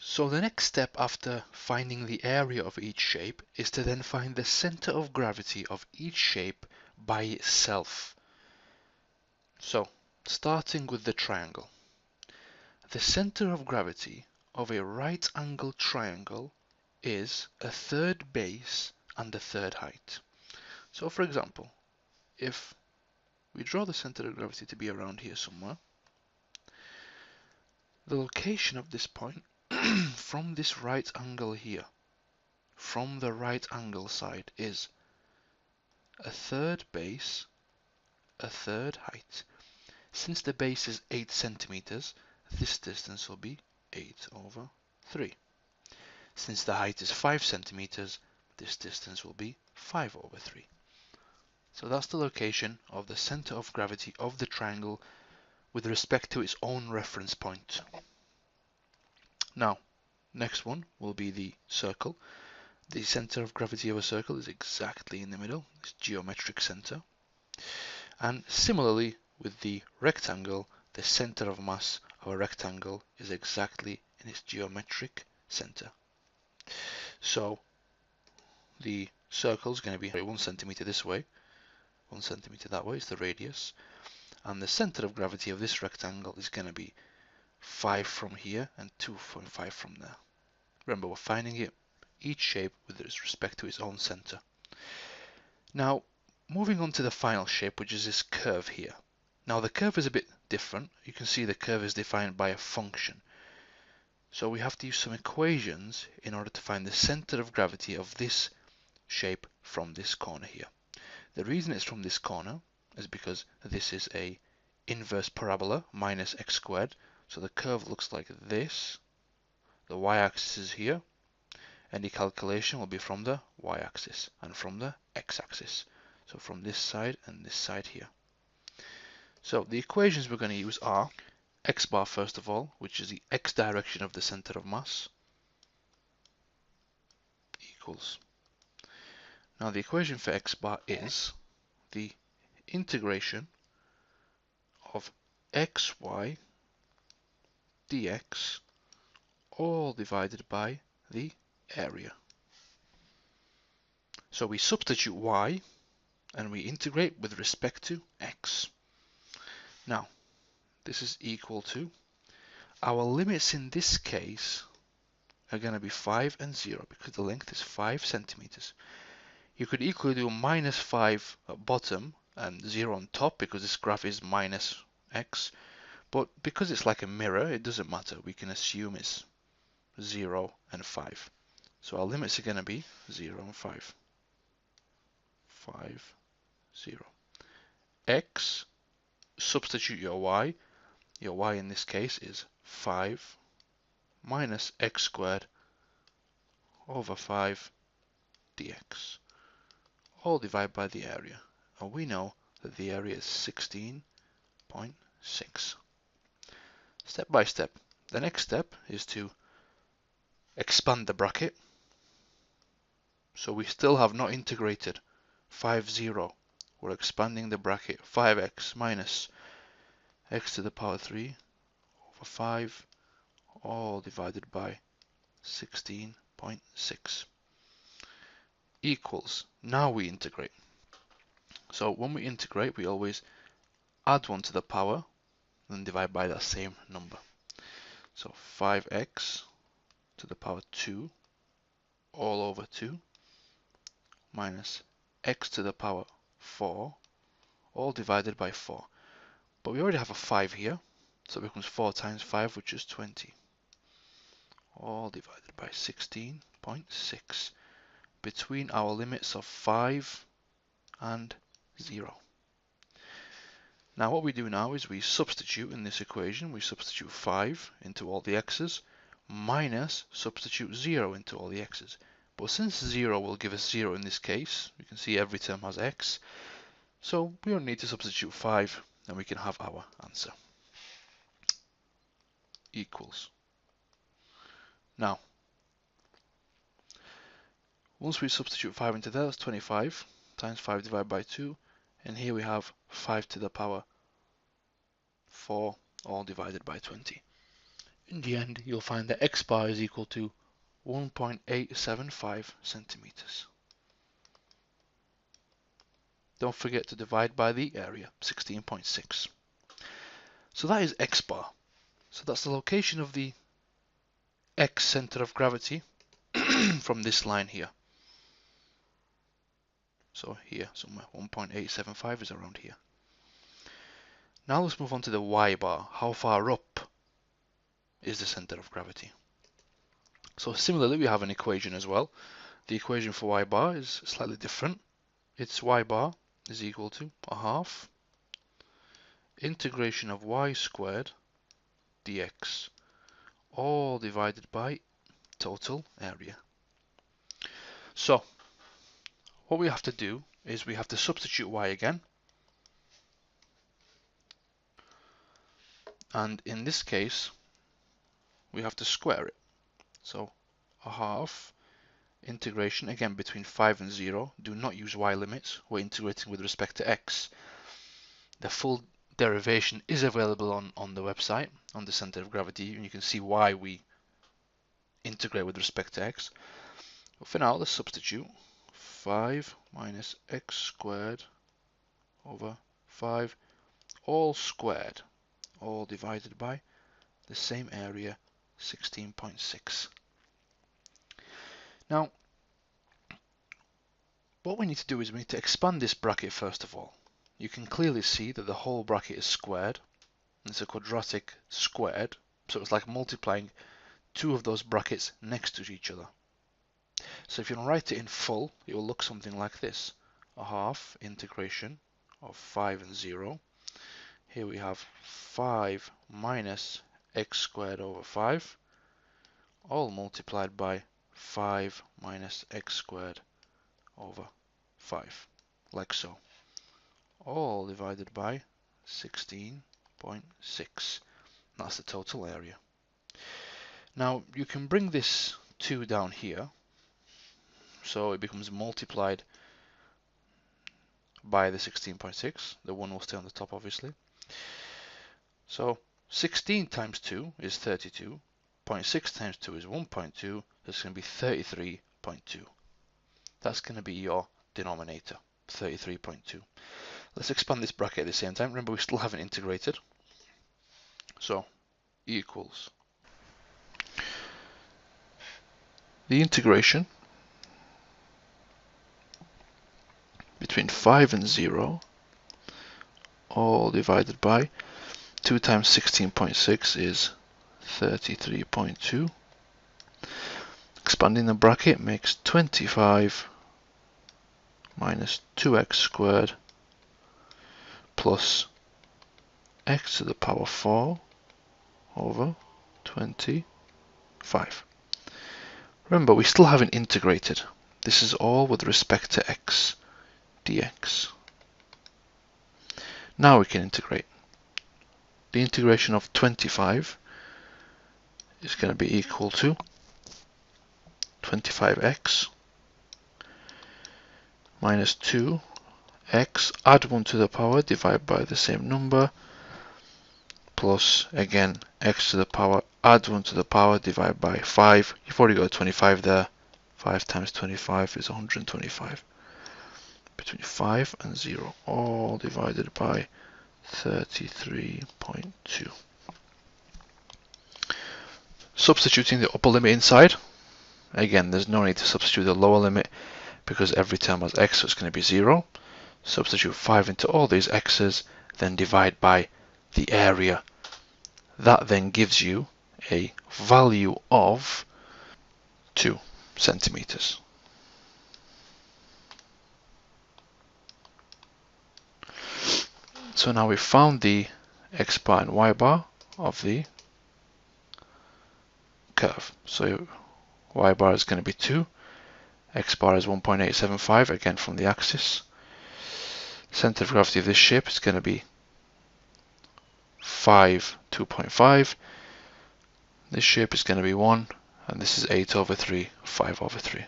So the next step after finding the area of each shape is to then find the center of gravity of each shape by itself. So, starting with the triangle. The center of gravity of a right-angled triangle is a third base and a third height. So for example, if we draw the center of gravity to be around here somewhere, the location of this point from this right angle here, from the right angle side, is a third base, a third height. Since the base is 8 centimeters, this distance will be 8/3. Since the height is 5 centimeters, this distance will be 5/3. So that's the location of the center of gravity of the triangle with respect to its own reference point. Now, next one will be the circle. The center of gravity of a circle is exactly in the middle, its geometric center. And similarly with the rectangle, the center of mass of a rectangle is exactly in its geometric center. So the circle is going to be 1 centimeter this way, 1 centimeter that way is the radius, and the center of gravity of this rectangle is going to be 5 from here and 2.5 from there. Remember, we're finding each shape with respect to its own center. Now, moving on to the final shape, which is this curve here. Now, the curve is a bit different. You can see the curve is defined by a function. So we have to use some equations in order to find the center of gravity of this shape from this corner here. The reason it's from this corner is because this is a inverse parabola, minus x squared. So the curve looks like this. The y-axis is here. Any calculation will be from the y-axis and from the x-axis. So from this side and this side here. So the equations we're going to use are x bar first of all, which is the x direction of the center of mass, equals. Now the equation for x bar is the integration of xy dx all divided by the area. So we substitute y and we integrate with respect to x. Now, this is equal to, our limits in this case are going to be 5 and 0 because the length is 5 centimeters. You could equally do minus 5 at bottom and 0 on top because this graph is minus x. But because it's like a mirror, it doesn't matter. We can assume it's 0 and 5. So our limits are going to be 0 and 5. 5, 0. X, substitute your y. Your y in this case is 5 minus x squared over 5 dx. All divided by the area. And we know that the area is 16.6. Step by step. The next step is to expand the bracket. So we still have not integrated 5, 0. We're expanding the bracket. 5x minus x to the power 3 over 5, all divided by 16.6 equals. Now we integrate. So when we integrate, we always add 1 to the power, then divide by that same number. So 5x to the power 2 all over 2 minus x to the power 4 all divided by 4. But we already have a 5 here, so it becomes 4 times 5, which is 20. All divided by 16.6 between our limits of 5 and 0. Now what we do now is we substitute in this equation. We substitute 5 into all the x's minus substitute 0 into all the x's. But since 0 will give us 0 in this case, you can see every term has x, so we don't need to substitute 5 and we can have our answer. Equals. Now, once we substitute 5 into there, that's 25 times 5 divided by 2, and here we have 5 to the power 4 all divided by 20. In the end, you'll find that x bar is equal to 1.875 centimeters. Don't forget to divide by the area, 16.6. So that is x bar. So that's the location of the x center of gravity from this line here. So here somewhere, 1.875 is around here. Now let's move on to the y bar. How far up is the center of gravity? So similarly, we have an equation as well. The equation for y bar is slightly different. It's y bar is equal to a half integration of y squared dx, all divided by total area. So what we have to do is we have to substitute y again, and in this case we have to square it. So a half integration, again between 5 and 0, do not use y limits, we're integrating with respect to x. The full derivation is available on the website, on the center of gravity, and you can see why we integrate with respect to x. But for now, let's substitute 5 minus x squared over 5, all squared, all divided by the same area, 16.6. Now, what we need to do is we need to expand this bracket first of all. You can clearly see that the whole bracket is squared. It's a quadratic squared, so it's like multiplying two of those brackets next to each other. So if you write it in full, it will look something like this. A half integration of 5 and 0. Here we have 5 minus x squared over 5, all multiplied by 5 minus x squared over 5, like so. All divided by 16.6. That's the total area. Now you can bring this 2 down here, so it becomes multiplied by the 16.6. The 1 will stay on the top, obviously. So 16 times 2 is 32. 0.6 times 2 is 1.2. That's going to be 33.2. That's going to be your denominator, 33.2. Let's expand this bracket at the same time. Remember, we still haven't integrated. So equals the integration between 5 and 0, all divided by 2 times 16.6 is 33.2. Expanding the bracket makes 25 minus 2x squared plus x to the power 4 over 25. Remember, we still haven't integrated. This is all with respect to x dx. Now we can integrate. The integration of 25 is going to be equal to 25x minus 2x, add 1 to the power, divide by the same number, plus, again, x to the power, add 1 to the power, divide by 5. You've already got 25 there. 5 times 25 is 125. Between 5 and 0, all divided by 33.2. Substituting the upper limit inside. Again, there's no need to substitute the lower limit because every term has x, so it's going to be 0. Substitute 5 into all these x's, then divide by the area. That then gives you a value of 2 centimeters. So now we've found the x bar and y bar of the curve. So y bar is going to be 2, x bar is 1.875, again from the axis. Center of gravity of this shape is going to be 5, 2.5. This shape is going to be 1, and this is 8 over 3, 5 over 3.